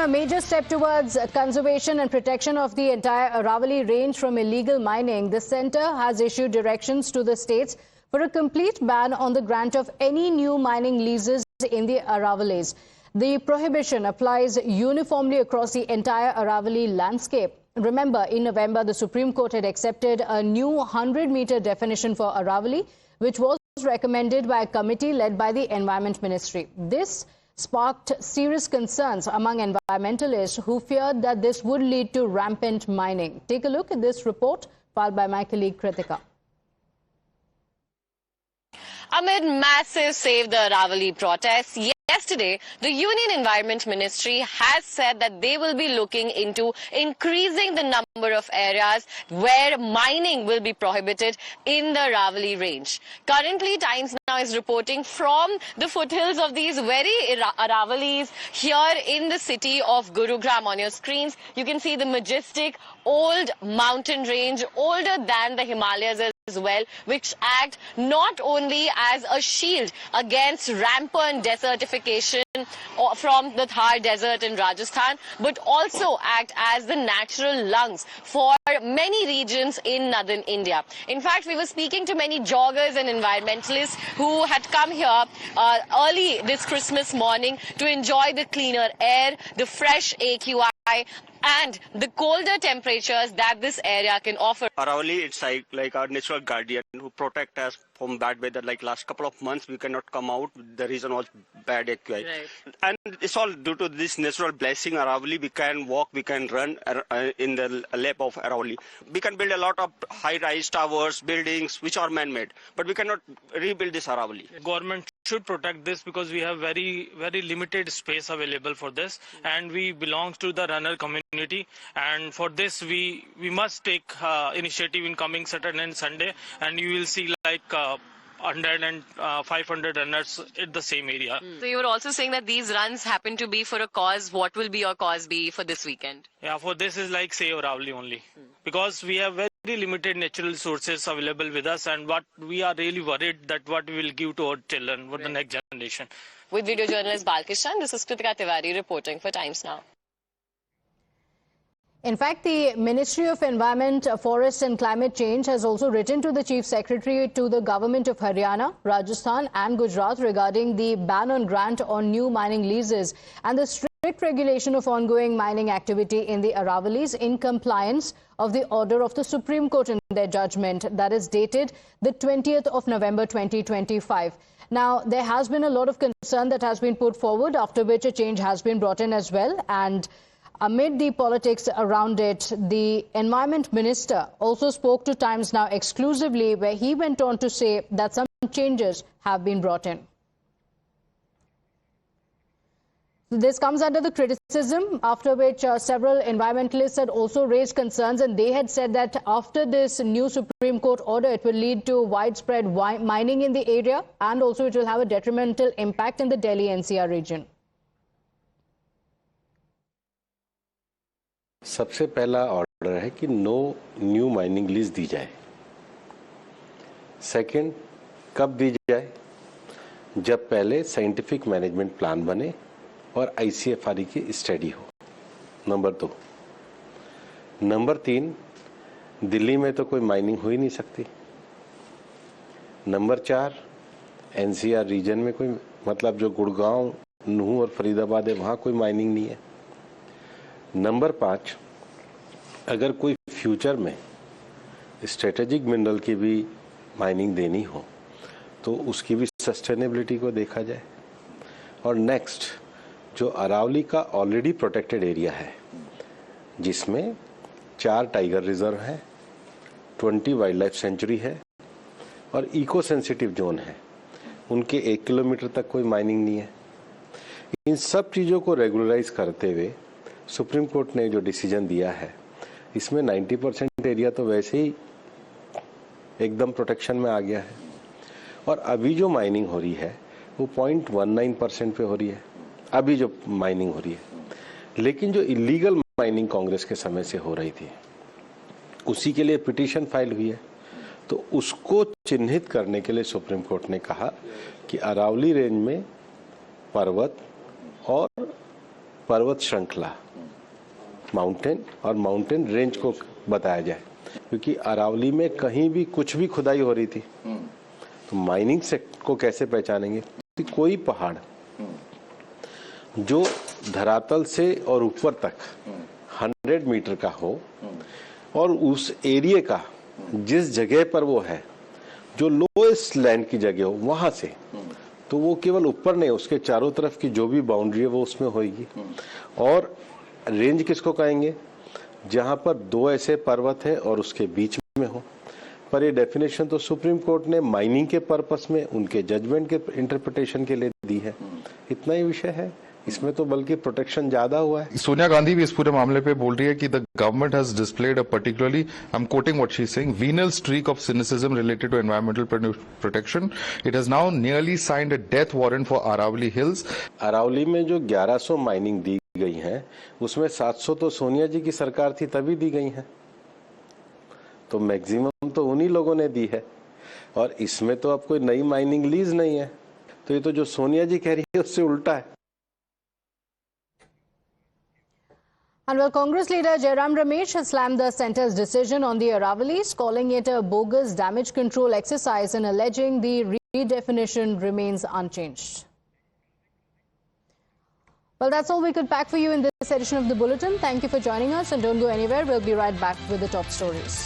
a major step towards conservation and protection of the entire Aravalli range from illegal mining, the centre has issued directions to the states for a complete ban on the grant of any new mining leases in the Aravallis. The prohibition applies uniformly across the entire Aravalli landscape. Remember, in November, the Supreme Court had accepted a new 100-meter definition for Aravalli, which was recommended by a committee led by the Environment Ministry. This sparked serious concerns among environmentalists who feared that this would lead to rampant mining. Take a look at this report filed by my colleague Kritika. Amid massive Save the Aravalli protests, yesterday, the Union Environment Ministry has said that they will be looking into increasing the number of areas where mining will be prohibited in the Aravalli range. Currently, Times Now is reporting from the foothills of these very Aravallis here in the city of Gurugram. On your screens, you can see the majestic old mountain range, older than the Himalayas as well, which act not only as a shield against rampant desertification from the Thar Desert in Rajasthan, but also act as the natural lungs for many regions in northern India. In fact, we were speaking to many joggers and environmentalists who had come here early this Christmas morning to enjoy the cleaner air, the fresh AQI, and the colder temperatures that this area can offer. Aravalli, it's like our natural guardian who protect us from bad weather. Like last couple of months, we cannot come out. The reason was bad AQI. Right. And it's all due to this natural blessing. Aravalli, we can walk, we can run in the lap of Aravalli. We can build a lot of high-rise towers, buildings, which are man-made. But we cannot rebuild this Aravalli. Government should protect this because we have very limited space available for this, and we belong to the runner community, and for this we must take initiative in coming Saturday and Sunday, and you will see like 100 and 500 runners at the same area. So you were also saying that these runs happen to be for a cause. What will be your cause be for this weekend? Yeah, for this is like Save Aravalli only, because we have very limited natural resources available with us, and what we are really worried that what we will give to our children, for the next generation. With video journalist Balkishan, this is Kritika Tiwari reporting for Times Now. In fact, the Ministry of Environment, Forests and Climate Change has also written to the Chief Secretary to the Government of Haryana, Rajasthan and Gujarat regarding the ban on grant on new mining leases and the strict regulation of ongoing mining activity in the Aravallis in compliance of the order of the Supreme Court in their judgment that is dated the 20th of November 2025. Now, there has been a lot of concern that has been put forward, after which a change has been brought in as well. And amid the politics around it, the Environment Minister also spoke to Times Now exclusively, where he went on to say that some changes have been brought in. This comes under the criticism, after which several environmentalists had also raised concerns, and they had said that after this new Supreme Court order, it will lead to widespread mining in the area, and also it will have a detrimental impact in the Delhi NCR region. सबसे पहला order है कि no new mining lease दी जाए। Second, कब दी जाए? जब पहले scientific management plan बने और ICFRE की स्टडी हो। नंबर 2। नंबर 3, दिल्ली में तो कोई माइनिंग हो ही नहीं सकती। नंबर 4, NCR रीजन में कोई, मतलब जो गुड़गांव, नूह और फरीदाबाद है, वहाँ कोई माइनिंग नहीं है। नंबर 5, अगर कोई फ्यूचर में स्ट्रेटेजिक मिनरल की भी माइनिंग देनी हो तो उसकी भी सस्टेनेबिलिटी को देखा जाए। और नेक्स्ट, जो अरावली का ऑलरेडी प्रोटेक्टेड एरिया है, जिसमें 4 टाइगर रिजर्व है, 20 वाइल्ड लाइफ सेंचुरी है और इको सेंसिटिव जोन है, उनके 1 किलोमीटर तक कोई माइनिंग नहीं है। इन सब चीज़ों को रेगुलराइज करते हुए सुप्रीम कोर्ट ने जो डिसीजन दिया है, इसमें 90% एरिया तो वैसे ही एकदम प्रोटेक्शन में आ गया है, और अभी जो माइनिंग हो रही है वो 0.19% पे हो रही है, अभी जो माइनिंग हो रही है। लेकिन जो इलीगल माइनिंग कांग्रेस के समय से हो रही थी, उसी के लिए पिटीशन फाइल हुई है, तो उसको चिन्हित करने के लिए सुप्रीम कोर्ट ने कहा कि अरावली रेंज में पर्वत और पर्वत श्रृंखला, माउंटेन और माउंटेन रेंज को बताया जाए, क्योंकि अरावली में कहीं भी कुछ भी खुदाई हो रही थी तो माइनिंग सेक्टर को कैसे पहचानेंगे? कोई पहाड़ जो धरातल से और ऊपर तक 100 मीटर का हो और उस एरिया का जिस जगह पर वो है, जो लोएस्ट लैंड की जगह हो वहां से, तो वो केवल ऊपर नहीं, उसके चारों तरफ की जो भी बाउंड्री है वो उसमें होगी। और रेंज किसको कहेंगे? जहां पर दो ऐसे पर्वत है और उसके बीच में हो। पर ये डेफिनेशन तो सुप्रीम कोर्ट ने माइनिंग के पर्पस में उनके जजमेंट के इंटरप्रिटेशन के लिए दी है। इतना ही विषय है, इसमें तो बल्कि प्रोटेक्शन ज्यादा हुआ है। सोनिया गांधी भी इस पूरे मामले पे बोल रही है कि the government has displayed a particularly, I am quoting what she is saying, venal streak of cynicism related to environmental protection. It has now nearly signed a death warrant for Aravali Hills. Aravalli में जो 1100 mining दी गई हैं, उसमें 700 तो सोनिया जी की सरकार थी तभी दी गई हैं, तो मैक्सिमम तो उन्हीं लोगों ने दी है। और इसमें तो अब कोई नई माइनिंग लीज नहीं है, तो ये तो जो सोनिया जी कह रही है उससे उल्टा है। And well, Congress leader Jairam Ramesh has slammed the centre's decision on the Aravalis, calling it a bogus damage control exercise and alleging the redefinition remains unchanged. Well, that's all we could pack for you in this edition of the Bulletin. Thank you for joining us and don't go anywhere. We'll be right back with the top stories.